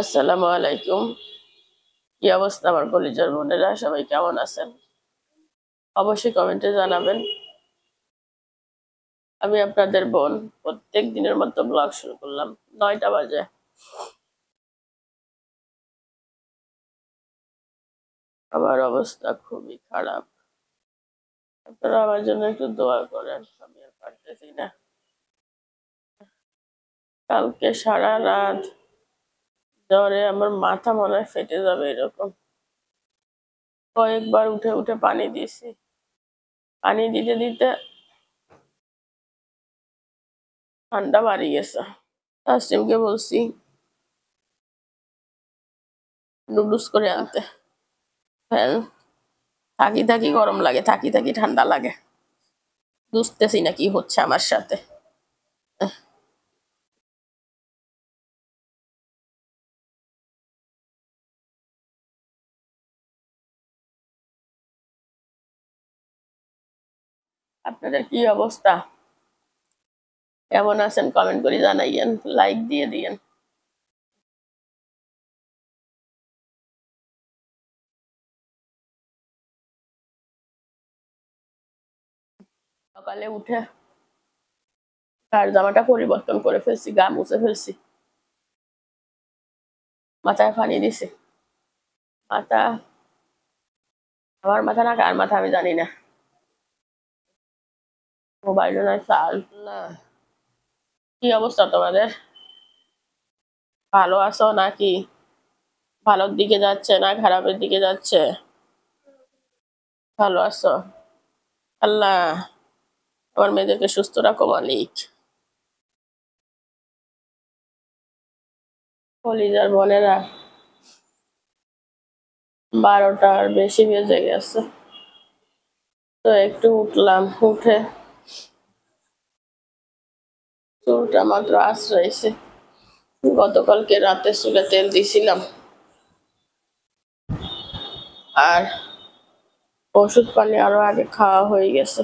আসসালামু আলাইকুম। কি অবস্থা আমার কলিজার বোনেরা, সবাই কেমন আছেন? অবশ্যই কমেন্টে জানাবেন। আমি আপনাদের বোন প্রত্যেক দিনের মতো ব্লগ শুরু করলাম। 9টা বাজে। আমার অবস্থা খুবই খারাপ। আপনারা আমার জন্য একটু দোয়া করেন, আমি আর পারতেছি না। কালকে সারা রাত জ্বরে আমার মাথা মনে হয় ফেটে যাবে এরকম। কয়েকবার উঠে উঠে পানি দিয়েছি। পানি দিতে দিতে ঠান্ডা বাড়ি গেছে। তাসলিমকে বলছি নুডলস করে আনতে। হ্যাঁ, থাকি থাকি গরম লাগে, থাকি থাকি ঠান্ডা লাগে। বুঝতেছি না কি হচ্ছে আমার সাথে। আপনাদের কি অবস্থা, কেমন আছেন কমেন্ট করে জানাইয়েন, লাইক দিয়ে দিয়েন। সকালে উঠে আর জামাটা পরিবর্তন করে ফেলছি, গা মুছে ফেলছি, মাথায় পানি দিছি। মাথা, আমার মাথা না কার মাথা আমি জানি না। মোবাইল নয় চাল না। কি অবস্থা তোমাদের, ভালো আছো নাকি? ভালোর দিকে যাচ্ছে না খারাপের দিকে যাচ্ছে? ভালো আছো? আল্লাহ আমার মেয়েদেরকে সুস্থ রাখো মালিক। কলিজার বোনেরা, 12টার বেশি বেজে গেছে। তো একটু উঠলাম, উঠে চুলটা মাত্র আশ্রয়েছে। গতকালকে রাতে চুলে তেল দিছিলাম, আর ওষুধ পানি আরো আগে খাওয়া হয়ে গেছে।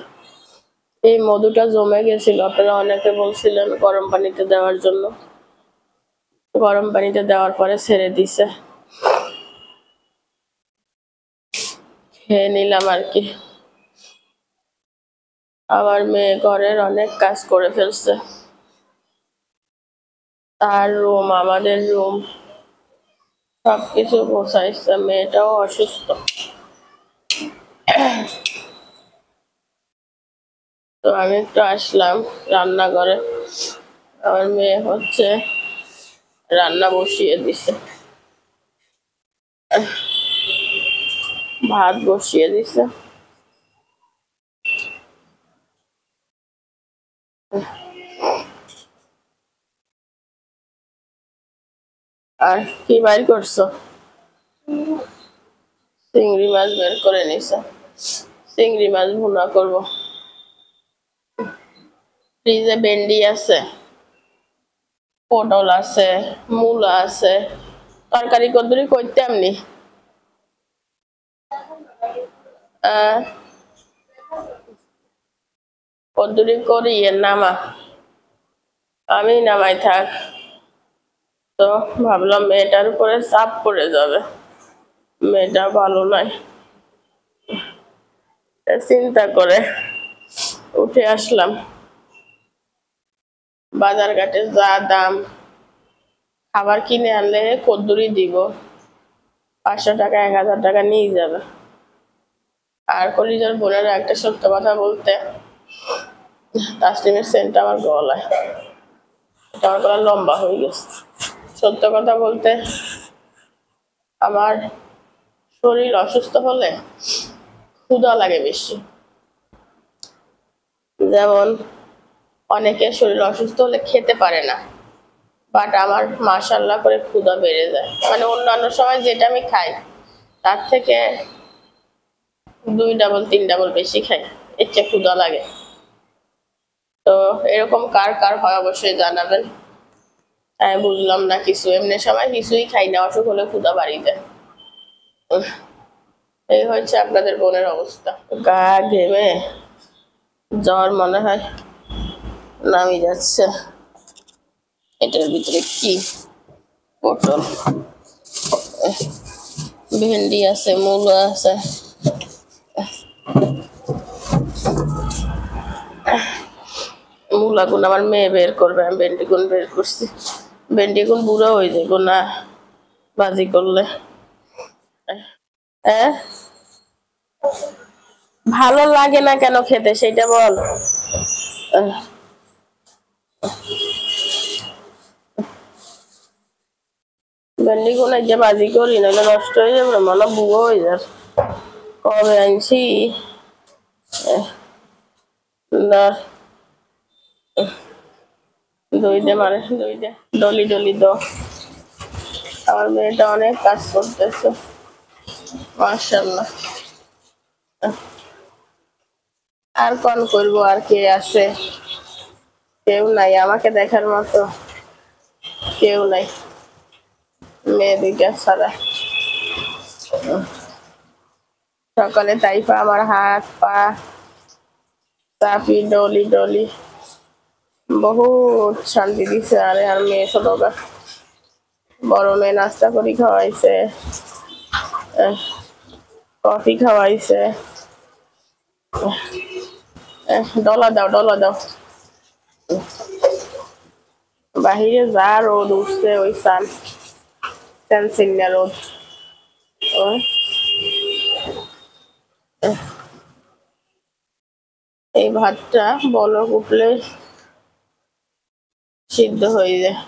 এই মধুটা জমে গেছিল, আপনারা অনেকে বলছিলেন গরম পানিতে দেওয়ার জন্য। গরম পানিতে দেওয়ার পরে ছেড়ে দিছে, খেয়ে নিলাম আর কি। আমার মেয়ে ঘরের অনেক কাজ করে ফেলছে। তার রুম, আমাদের রুম, সবকিছু গোছাইছে। মেয়েটাও অসুস্থ, তো আমি একটু আসলাম রান্নাঘরে। আমার মেয়ে হচ্ছে রান্না বসিয়ে দিছে, ভাত বসিয়ে দিছে। আর কি বাইর করছো? চিংড়ি মাছ বের করে নিছে, চিংড়ি মাছ ভুনা করব। ফ্রিজে ভেন্ডি আছে, পটল আছে, মূলা আছে। তরকারি কদ্দুরি করতে আমনি কদ্দুরি করি নামা, আমি নামাই থাক। তো ভাবলাম মেয়েটার উপরে চাপ পড়ে যাবে, মেয়েটা ভালো নয়। চিন্তা করে উঠে আসলাম। বাজার ঘাটে যা দাম, খাবার কিনে আনলে কদ্দুরি দিব 500 টাকা 1000 টাকা নিয়ে যাবে। আর কলিজার বোনেরা, একটা সত্য কথা বলতে, তাসলিমের সেন্ট আমার গলায়, এটা আমার গলা লম্বা হয়ে গেছে। সত্য কথা বলতে, আমার শরীর অসুস্থ হলে ক্ষুধা লাগে বেশি। যেমন অনেকের শরীর অসুস্থ হলে খেতে পারে না, বাট আমার মাশাআল্লাহ করে ক্ষুধা বেড়ে যায়। মানে অন্যান্য সময় যেটা আমি খাই তার থেকে 2 ডাবল 3 ডাবল বেশি খাই, এর চেয়ে ক্ষুধা লাগে। তো এরকম কার কার হয় অবশ্যই জানাবেন। আমি বুঝলাম না কিছু, এমনি সময় কিছুই খাই না, অসুখ হলে ক্ষুধা বাড়ি যায়। এই হচ্ছে আপনাদের বোনের অবস্থা। গা ঘেমে জ্বর মনে হয় নামি যাচ্ছে। এটার ভিতরে কি পটল, ভেন্ডি আছে, মূলো আছে। মূলা গুণ আমার মেয়ে বের করবে, আমি ভেন্ডি গুণ বের করছি। ভেন্ডি গুণ বুড়ো হয়ে যাবো না ভাজি করলে। ভালো লাগে না কেন খেতে সেটা বল। ভেন্ডি গুণ যে ভাজি করি নাহলে নষ্ট হয়ে যাবে, মনে বুড়ো হয়ে যাবে। কবে আনছি দই দে, মানে দই দে, ডলি ডলি দো। আমার মেয়েটা অনেক কাজ করতেছে মাশাআল্লাহ। আর কোন করবো, আর কে আছে? কেউ নাই আমাকে দেখার মতো, কেউ নাই মেয়ে দুইটা ছাড়া। সকালে তাইফা আমার হাত পা চাপি ডলি ডলি বহুত শান্তি দিছে। আরে আর মেয়ে ছোটটা বড় মেয়ে নাস্তা করি খাওয়াইছে, কফি খাওয়াইছে। ডলা দাও ডলা দাও। বাহিরে যা রোদ উঠছে ওই সানসিন্না রোদ। এই ভাতটা বলক উঠলে সিদ্ধ হয়ে যায়।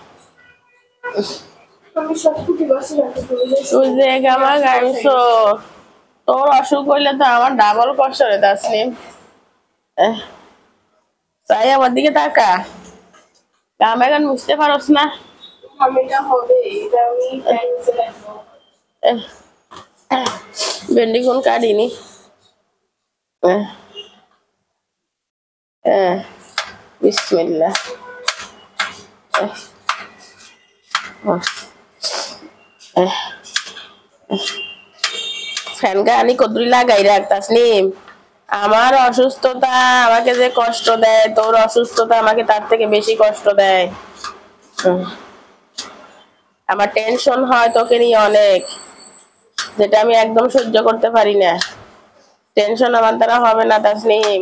তুই যে গামা গাইছো, তোর অসুখ হইলে তো আমার ডাবল কষ্ট রে তাসনিম। তাই আমার দিকে তাকা, গামা গান বুঝতে পারস না। ভেন্ডি কোন কাটিনি। বিসমিল্লাহ। ফ্যান গানি কদরি লাগাই রাখ তাসনিম। আমার অসুস্থতা আমাকে যে কষ্ট দেয়, তোর অসুস্থতা আমাকে তার থেকে বেশি কষ্ট দেয়। আমার টেনশন হয় তোকে নিয়ে অনেক, যেটা আমি একদম সহ্য করতে পারি না। টেনশন আমার দ্বারা হবে না তাসনিম।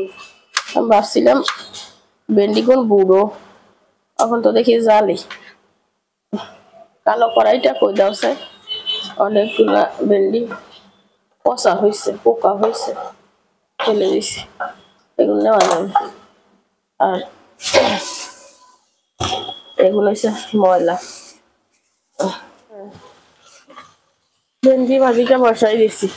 আমি ভাবছিলাম ভেন্ডি কোন বুড়ো, এখন তো দেখি জালি। কালো কড়াইটা কই দাওছে, অনেকগুলা ভেন্ডি পচা হয়েছে, পোকা হয়েছে, ফেলে দিছি, এগুলো নেওয়া যাবে। আর এগুলো হচ্ছে ময়লা। ভেন্ডি ভাজিটা বসাই দিছি।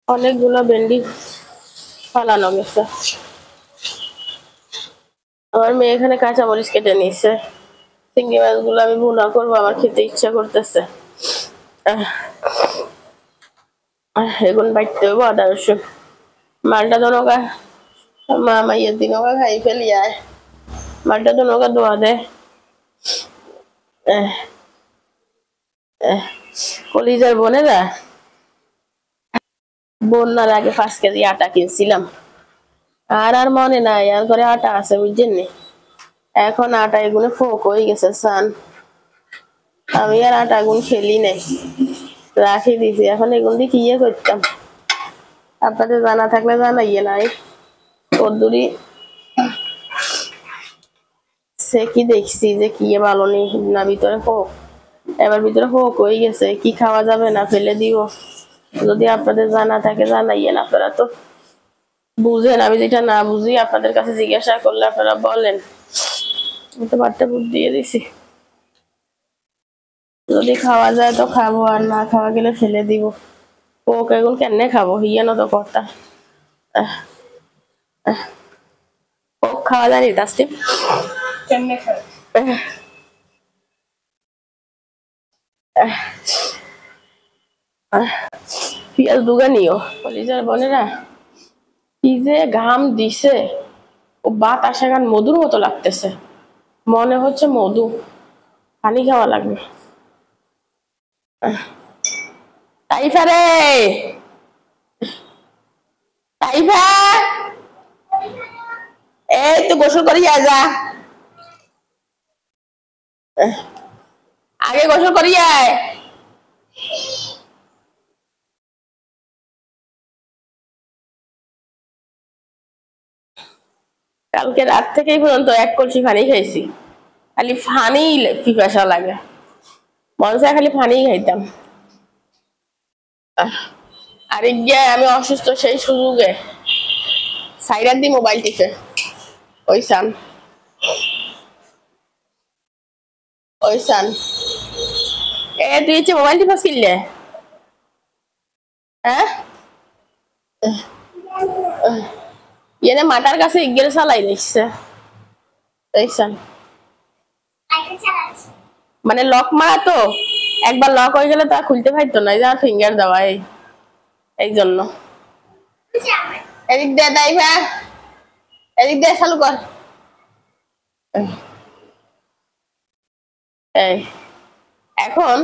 অনেকগুলো ভেন্ডি ফালানো গেছে। আমার মেয়ে এখানে কাঁচামরিচ কেটে নিচ্ছে। চিংড়ি মাছগুলো আমি ভুনা করবো, আমার খেতে ইচ্ছা করতেছে। এগুন বাইতে হইব আদা রসুন। মালটা তো নৌকা মা ইয়ের দিন ওকা খাই ফেলি আয়। মালটা তো নৌকা দোয়া দে। কলিজার বোনেরা, বন্যার আগে 5 কেজি আটা কিনছিলাম, আর আর মনে নাই আর ঘরে আটা আছে বুঝছেন নি। এখন আটা এগুলো ফোক হয়ে গেছে সান, আমি আর আটা গুন খেলি নাই, রাখি দিছি। এখন এগুলো দিয়ে কি ইয়ে করতাম, আপনাদের জানা থাকলে জানাইয়ে নাই। কদ্দুরি সে কি দেখছি যে কি ভালো নেই না, ভিতরে হোক, এবার ভিতরে হোক হয়ে গেছে, কি খাওয়া যাবে না ফেলে দিব। যদি আপনাদের জানা থাকে জানাইয়েন, আপনারা তো বুঝেন, আমি যেটা না বুঝি আপনাদের কাছে জিজ্ঞাসা করলে আপনারা বলেন। আমি তো বাট্টা বুট দিয়ে দিছি, যদি খাওয়া যায় তো খাবো, আর না খাওয়া গেলে ফেলে দিব। পোক এগুলো কেমনে খাবো, হিয়া না তো কর্তা। পোক খাওয়া যায় নি তাসটিপ, কেমনে খাবে? পিঁয়াজ দুগা নিও কলিজার বোনেরা। কি যে ঘাম দিছে, ও বাতাসে গান মধুর মতো লাগতেছে, মনে হচ্ছে মধু, পানি খাওয়া লাগবে। তাইফা রে, তাইফা, এই তুই গোসল করি যা। আগে গোসল করি আয়। কালকে রাত থেকেই পর্যন্ত এক কলসি পানি খাইছি, খালি পানি পিপাসা লাগে, মনে চায় খালি পানি খাইতাম। আর গিয়ে আমি অসুস্থ সেই সুযোগে সাইরাত দি মোবাইল টিপে ওইসান তুই হচ্ছে মোবাইল টিপাস কিনলে? হ্যাঁ এনে মাটার কাছে গিয়ে চালাই দিচ্ছে ওইসান, মানে লক মারা তো, একবার লক হয়ে গেলে তো আর খুলতে পারতো না, যা ফিঙ্গার দেওয়া এই জন্য। এদিক দিয়ে তাই ভা, এদিক দিয়ে চালু কর। এই এখন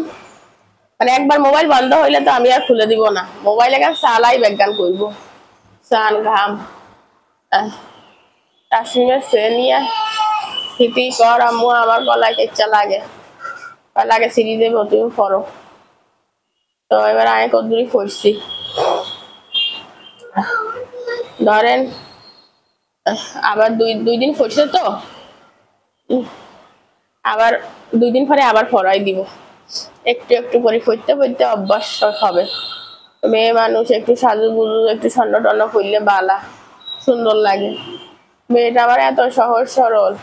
মানে একবার মোবাইল বন্ধ হইলে তো আমি আর খুলে দিব না, মোবাইল এখন চালাই বিজ্ঞান করবো, চান ঘাম তাসমিমের সে নিয়ে হিপি কর, আম্মু আমার গলায় কেচ্ছা লাগে, লাগে সিঁড়ি দেবো তুমি পড়ো। তো এবার আমি কদ্দুরি পড়ছি, ধরেন আবার দুই দিন পড়ছে তো, আবার 2 দিন পরে আবার পড়াই দিব, একটু একটু করে পড়তে পড়তে অভ্যাস হবে। মেয়ে মানুষ একটু সাজুগুজু একটু স্বর্ণ টন্ন করলে বালা সুন্দর লাগে। মেয়েটা আমার এত সহজ সরল,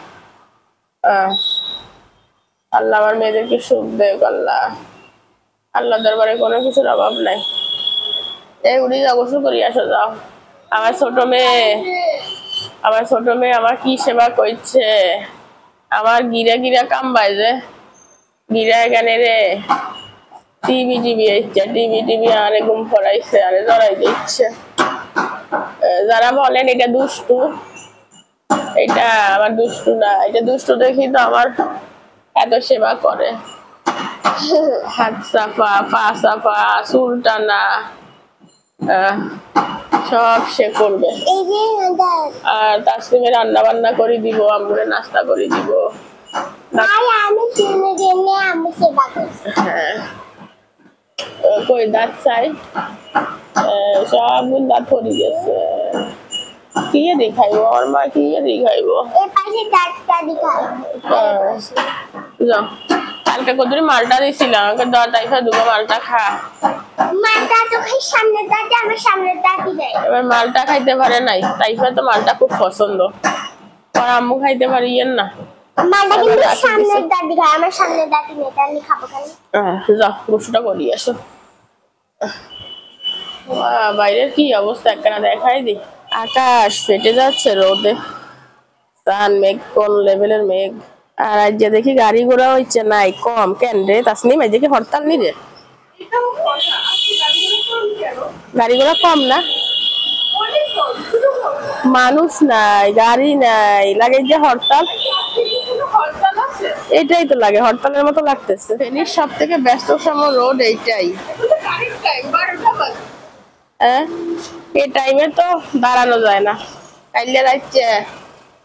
আল্লাহ আমার মেয়েদেরকে সুখ দেয়, আল্লাহ দরবারে কোনো কিছুর অভাব নাই। এই উড়ি যাও, গোসল করি আসো যাও। আমার ছোট মেয়ে আমার কি সেবা করছে, আমার গিরা কামবাই যে গিরা এখানে রে টিভি আরে ঘুম পড়াইছে, আরে জড়াই দিচ্ছে। যারা বলেন এটা দুষ্টু, এটা আমার দুষ্টু না, এটা দুষ্টু দেখি তো আমার এত সেবা করে, হাত সাফা পা সাফা চুল টানা সব সে করবে। আর তাসলিমে রান্না বান্না করে দিব, আমরে নাস্তা করে দিব। হ্যাঁ কই দাঁত চাই, সব দাঁত পড়ে গেছে, কি দেখাইবো আমার মা, কি দেখাইবো। যাও কালকে কতদিন মালটা দিয়েছিলাম, আমাকে দাও তাইফা দুটো মালটা খা। মালটা তো খাই সামনের দাঁতে, আমার সামনের দাঁতই দেয়। এবার মালটা খাইতে পারে নাই, তাইফা তো মালটা খুব পছন্দ, আর আম্মু খাইতে পারি না। মালটা কিন্তু সামনের দাঁতই খায়, আমার সামনের দাঁতই নেই, তাই আমি খাবো কেন? যাও গোসলটা করি আসো। বাইরের কি অবস্থা একখানা দেখাই দি, আকাশ ফেটে যাচ্ছে রোদে, সান মেঘ কোন লেভেলের মেঘ। আর আজ যে দেখি গাড়ি ঘোড়া হচ্ছে নাই, কম কেন রে তাসনিম, আজ কি হরতাল নি রে? গাড়ি ঘোড়া কম না, মানুষ নাই গাড়ি নাই, লাগে যে হরতাল, এটাই তো লাগে হরতালের মতো লাগতেছে। ফেনীর সব থেকে ব্যস্ত সময় রোড এইটাই, এই টাইমে তো দাঁড়ানো যায় না। কাইলে রাইতে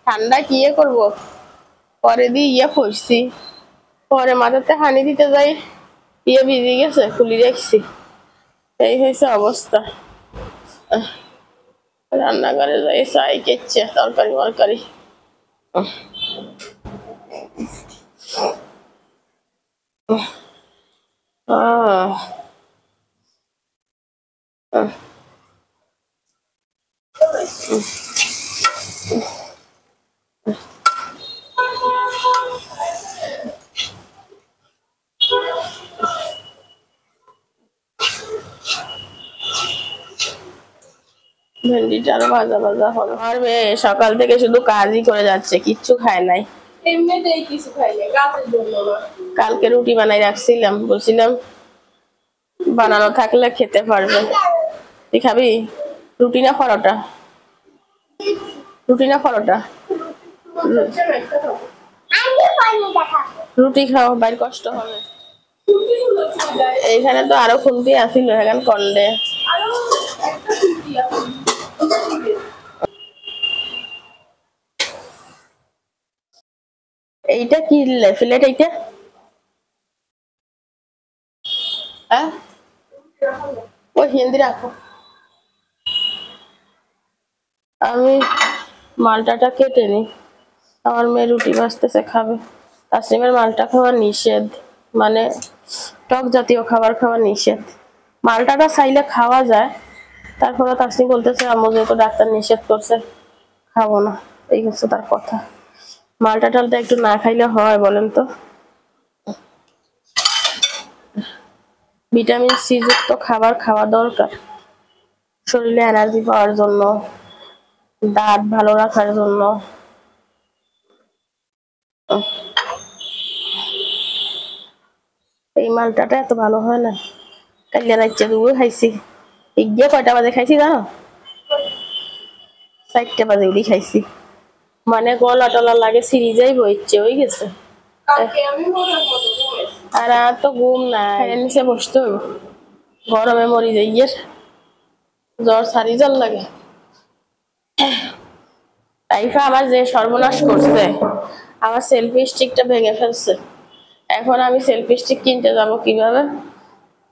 ঠান্ডা কি করবো, পরে দিয়ে পড়ছি, পরে মাথাতে হানি দিতে যাই, ভিজে গেছে, খুলি রেখছি, এই হয়েছে অবস্থা। রান্নাঘরে যাই চাই কেচ্ছে তরকারি মরকারি, ভেন্ডিটা আরো ভাজা ভাজা হলো। আর মেয়ে সকাল থেকে শুধু কাজই করে যাচ্ছে, কিচ্ছু খায় নাই, এমনিতেই কিছু খাই নাই, গাছের জন্য। কালকে রুটি বানাই রাখছিলাম, বলছিলাম বানানো থাকলে খেতে পারবে। তুই খাবি রুটি না পরোটা? রুটি না পরোটা? রুটি খাও, বাইর কষ্ট হবে। এইখানে তো আরো খুন্তি আসিল, এখানে কন্ডে এইটা কি প্লেট, এইটা হিন্দি রাখো। আমি মালটাটা কেটে নিই, আমার মেয়ে রুটি ভাজতেছে খাবে। তাসনিমের মালটা খাওয়া নিষেধ, মানে টক জাতীয় খাবার খাওয়া নিষেধ। মালটাটা চাইলে খাওয়া যায়, তারপরে তাসনিম বলতেছে আম্মু যেহেতু ডাক্তার নিষেধ করছে খাবো না, এই হচ্ছে তার কথা। মালটা টালটা একটু না খাইলে হয় বলেন তো? ভিটামিন সি যুক্ত খাবার খাওয়া দরকার শরীরে এনার্জি পাওয়ার জন্য, দাঁত ভালো রাখার জন্য। এই মালটাটা এত ভালো হয় না। কালিয়া রাইতে দুপুর খাইছি, গিয়ে কয়টা বাজে খাইছি জানো? 4টা বাজে উঠি খাইছি, মানে গলা টলা লাগে সিরিজেই বইছে হয়ে গেছে। আর আর তো ঘুম নাই, নিচে বসতে হইব, গরমে মরি যাই, জ্বর সারি জল লাগে। টাইফা আমার যে সর্বনাশ করছে, আমার সেলফি স্টিকটা ভেঙে ফেলছে। এখন আমি সেলফি স্টিক কিনতে যাব কিভাবে?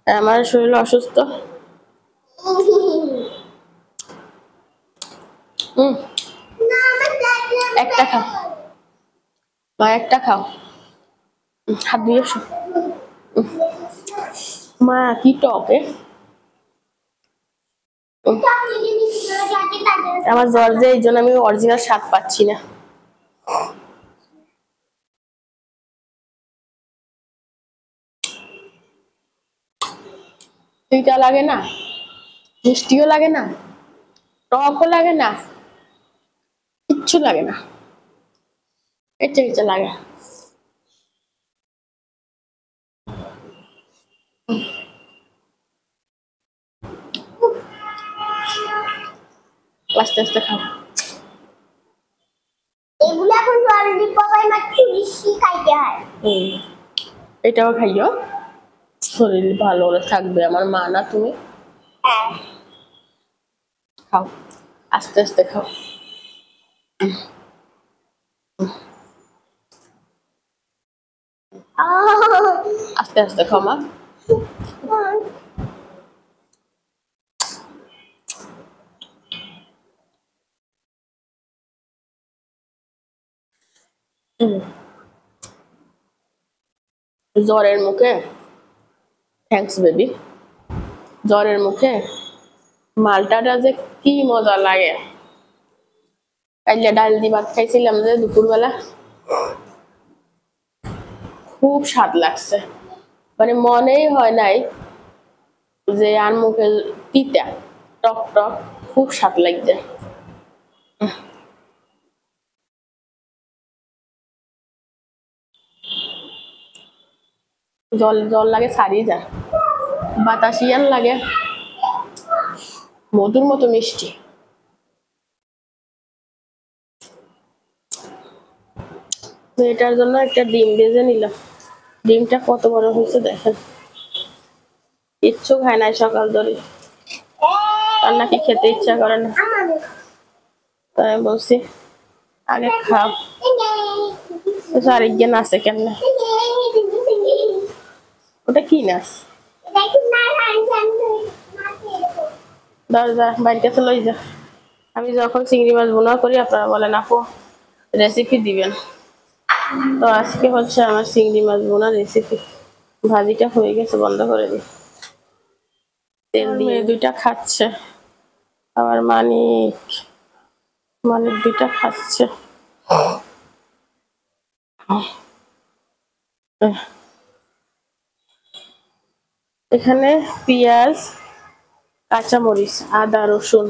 আমার শরীর অসুস্থ। একটা খাও মা, একটা খাও, হাত ধুয়ে এসো। মা কি টকে, আমার জ্বর যে এই জন্য আমি অরিজিনাল স্বাদ পাচ্ছি না। তিতা লাগে না, মিষ্টিও লাগে না, টকও লাগে না, কিচ্ছু লাগে না, ইচ্ছা ইচ্ছা লাগে। আস্তে আস্তে খাও। এগুলা এখন ললিপপ মাত্র বেশি খাইতে হয়। এটাও খাইও, শরীর ভালো থাকবে। আমার মা না তুমি? খাও, আস্তে আস্তে খাও। আস্তে আস্তে খাও মা। জ্বরের মুখে, থ্যাঙ্কস বেবি, জ্বরের মুখে মালটাটা যে কি মজা লাগে। কাইলে ডাল দিয়ে ভাত খাইছিলাম যে দুপুরবেলা, খুব স্বাদ লাগছে, মানে মনেই হয় নাই যে আর মুখে তিতা, টক টক, খুব স্বাদ লাগছে। জল জল লাগে সারিয়ে যায়, বাতাসিয়ান লাগে, মধুর মতো মিষ্টি। এটার জন্য একটা ডিম ভেজে নিলাম, ডিমটা কত বড় হয়েছে দেখেন। কিচ্ছু খায় নাই সকাল ধরে, আর নাকি খেতে ইচ্ছা করে না, তাই বলছি আগে খাও। আরেকজন আছে কেমনে, ওটা কি নাচ? দরজা বাড়ির কাছে লই যা। আমি যখন চিংড়ি মাছ বোনা করি আপনারা বলেন আপু রেসিপি দিবেন, তো আজকে হচ্ছে আমার চিংড়ি মাছ বোনা রেসিপি। ভাজিটা হয়ে গেছে, বন্ধ করে দিই। তেল দিয়ে দুইটা খাচ্ছে, আমার মানিক দুইটা খাচ্ছে। এখানে পেঁয়াজ, কাঁচামরিচ, আদা, রসুন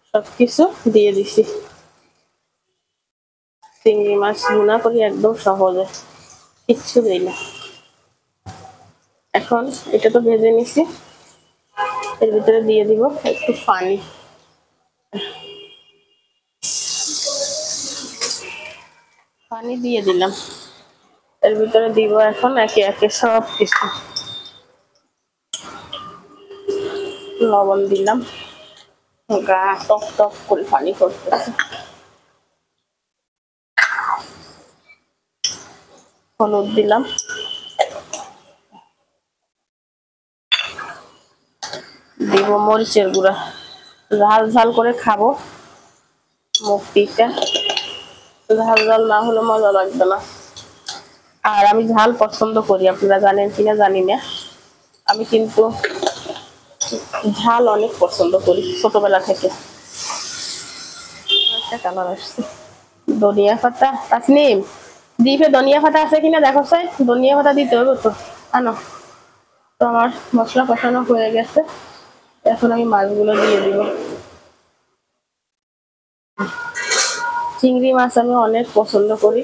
সবকিছু দিয়ে দিছি। চিংড়ি মাছ ভুনা করি একদম সহজে, কিচ্ছু দেই না। এখন এটা তো ভেজে নিছি, এর ভিতরে দিয়ে দিব একটু পানি, পানি দিয়ে দিলাম। এর ভিতরে দিব এখন একে একে সব কিছু। লবণ দিলাম, গা টক টক করে পানি করতেছে। হলুদ দিলাম, দিব দিব মরিচের গুঁড়া, ঝাল ঝাল করে খাবো। মুখ পিঠা ঝাল ঝাল না হলে মজা লাগবে না। আর আমি ঝাল পছন্দ করি, আপনারা জানেন কিনা জানি না, আমি কিন্তু ঝাল অনেক পছন্দ করি ছোটবেলা থেকে। একটা কালার আসছে ধনিয়া পাতা। তাসনিম, ডিপে ধনিয়া পাতা আছে কিনা দেখো, চাই ধনিয়া পাতা দিতে হবে তো, আনো। তো আমার মশলা কষানো হয়ে গেছে, এখন আমি মাছগুলো দিয়ে দিব। চিংড়ি মাছ আমি অনেক পছন্দ করি,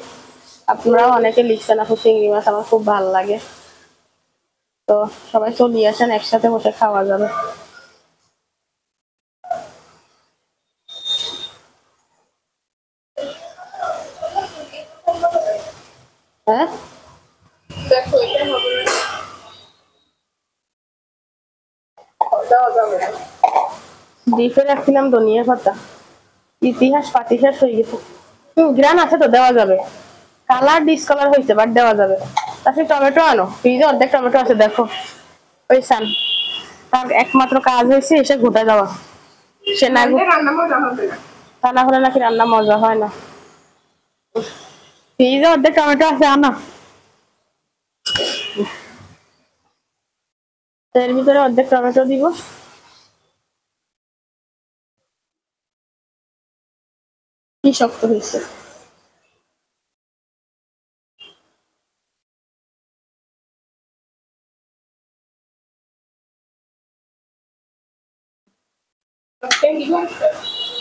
আপনারাও অনেকে লিখছেন আপু চিংড়ি মাছ আমার খুব ভালো লাগে। তো সবাই চলে আসেন, একসাথে বসে খাওয়া যাবে। হ্যাঁ দেখো এটা হবে না, দেওয়া যাবে না। ডিপে রাখছিলাম ধনিয়া পাতা, ইতিহাস পাতিহাস হয়ে গেছে। গ্রান আছে তো দেওয়া যাবে, কালার ডিসকালার হয়েছে বাট দেওয়া যাবে। তারপরে টমেটো আনো, ফ্রিজে অর্ধেক টমেটো আছে দেখো, ওই সান তার একমাত্র কাজ হয়েছে এসে ঘুটে দেওয়া। সে না রান্না মজা হবে না, তা না হলে নাকি রান্না মজা হয় না। ফ্রিজে অর্ধেক টমেটো আছে, আনো। এর ভিতরে অর্ধেক টমেটো দিব। কি শক্ত হয়েছে,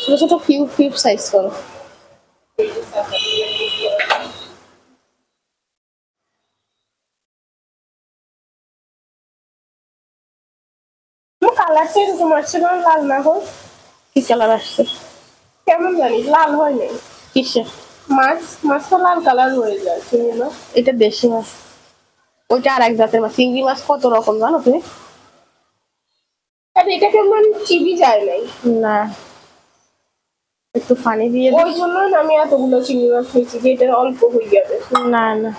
ছোট ছোট কিউব কিউব সাইজ করো। কালারটা এরকম আসছে না, লাল না হোক। কি কালার আসছে কেমন জানি, লাল হয় নাই। কিসে মাছ, মাছটা লাল কালার হয়ে যায় চিংড়ি মাছ, এটা দেশি মাছ, ওইটা আর এক জাতের মাছ। চিংড়ি মাছ কত রকম জানো তুমি? এটা কেমন চিবি যায় নাই না, একটু পানি দিয়ে ওই জন্য আমি এতগুলো চিংড়ি মাছ খেয়েছি যে এটা অল্প হয়ে যাবে। না না,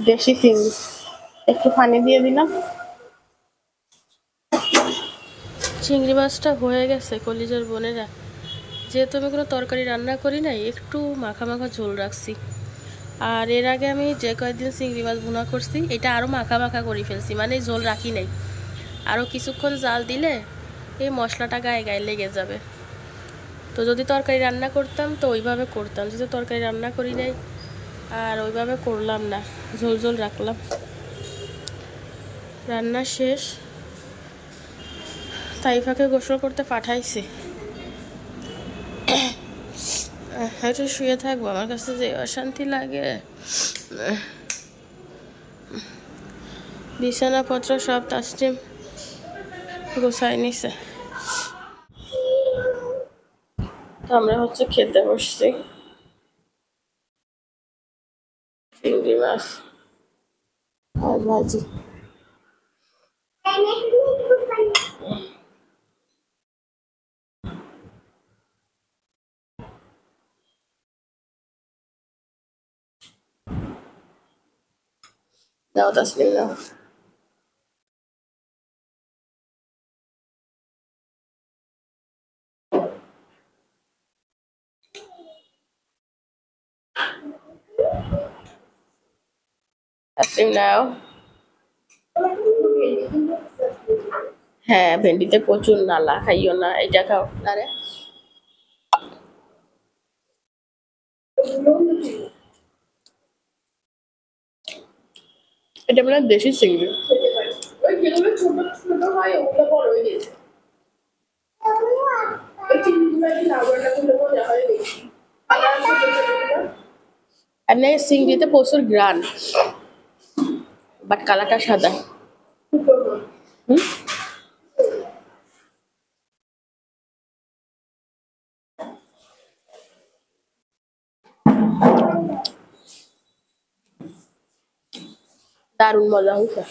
দেশি চিংড়ি, একটু পানি দিয়ে দিলাম। চিংড়ি মাছটা হয়ে গেছে কলিজার বোনেরা, যেহেতু আমি কোনো তরকারি রান্না করি নাই, একটু মাখা মাখা ঝোল রাখছি। আর এর আগে আমি যে কয়েকদিন চিংড়ি মাছ ভুনা করছি, এটা আরও মাখা মাখা করে ফেলছি, মানে ঝোল রাখি নাই। আরও কিছুক্ষণ জাল দিলে এই মশলাটা গায়ে গায়ে লেগে যাবে। তো যদি তরকারি রান্না করতাম তো ওইভাবে করতাম, যেহেতু তরকারি রান্না করি নাই আর ওইভাবে করলাম না, ঝোল ঝোল রাখলাম। রান্না শেষ, তাইফাকে গোসল করতে পাঠাইছি। একটু শুয়ে থাকবো, আমার কাছে যে অশান্তি লাগে। বিছানাপত্র সব তাসনিম গোছাই নিছে। তো আমরা হচ্ছে খেতে বসছি চিংড়ি মাছ আর ভাজি। দাও তাসনিম দাও। তাসনিম নাও। হ্যাঁ ভেন্ডিতে প্রচুর নালা, খাইও না, এটা খাও না রে। এটা মানে দেশি চিংড়ি, ওই যেগুলো ছোট ছোট হয় ওগুলো বড় হয়ে গেছে। ওই চিংড়িগুলো কি লাউডাটা গুলো মজা হয় বেশি, আর না চিংড়িতে প্রচুর গ্রান, বাট কালারটা সাদা। দারুণ মজা হয়েছে।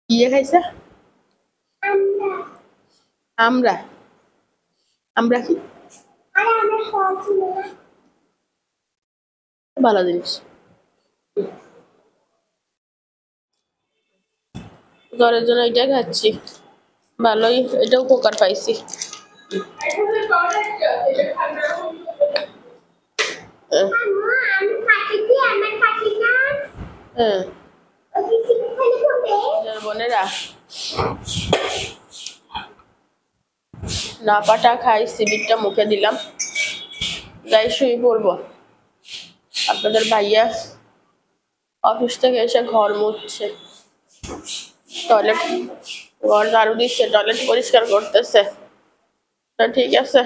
ইয়ে খাইছে আমরা আমরা কি ভালো জিনিস জ্বরের জন্য এটা খাচ্ছি ভালোই এটাও উপকার পাইছি বোনেরা নাপাটা খাই সিবিরটা মুখে দিলাম যাই শুয়ে পড়বো আপনাদের ভাইয়া অফিস থেকে এসে ঘর মুছছে টয়লেট ঘর ঝাড়ু দিচ্ছে টয়লেট পরিষ্কার করতেছে ঠিক আছে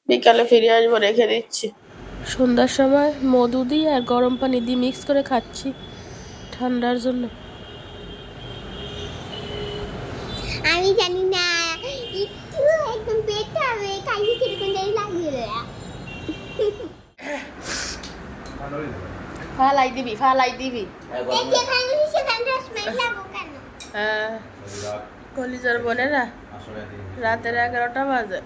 বিকালে ফিরে আসবো রেখে দিচ্ছি সন্ধ্যার সময় মধু দিয়ে আর গরম পানি দিয়ে মিক্স করে খাচ্ছি ঠান্ডার জন্য আমি জানি না একটু একদম পেটটা হবে খাইয়ে কিরকম জানি লাগে ফালাই দিবি দেখে খাইয়ে সেখানে স্মেল লাগো কেন কলিজার বোনেরা রাতের 11টা বাজে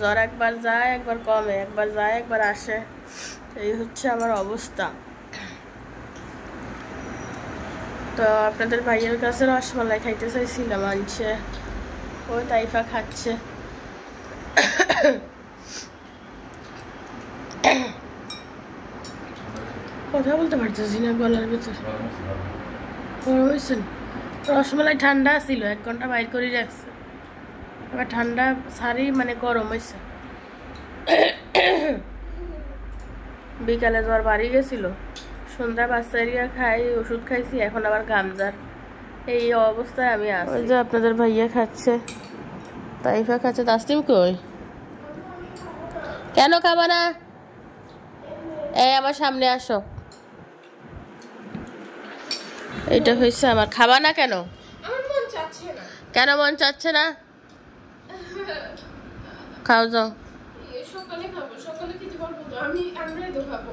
জ্বর একবার যায় একবার কমে একবার যায় একবার আসে এই হচ্ছে আমার অবস্থা তো আপনাদের ভাইয়ের কাছে রসমালাই খাইতে চাইছিলাম আনছে ওই তাইফা খাচ্ছে কথা বলতে পারতেছি না গলার ভিতর গরম হয়েছে রসমালাই ঠান্ডা ছিল 1 ঘন্টা বাইর করে রাখছে এবার ঠান্ডা সারি মানে গরম হয়েছে বিকালে জ্বর বাড়ি গেছিল সন্ধ্যা বাচ্চারিয়া খাই ওষুধ খাইছি এখন আবার গামজার এই অবস্থায় আমি আছি ওই যে আপনাদের ভাইয়া খাচ্ছে তাইফা খাচ্ছে তাসলিম কই কেন খাবা না এই আমার সামনে আসো এটা হয়েছে আমার খাবা না কেন আমার মন চাচ্ছে না কেন মন চাচ্ছে না খাও যাও সকালে খাবো সকালে খেতে পারবো তো আমরাই তো খাবো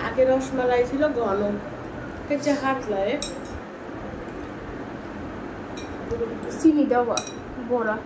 আগে রসমালাই ছিল ঘন কেচে হাতলায় চিনি দেওয়া বড়া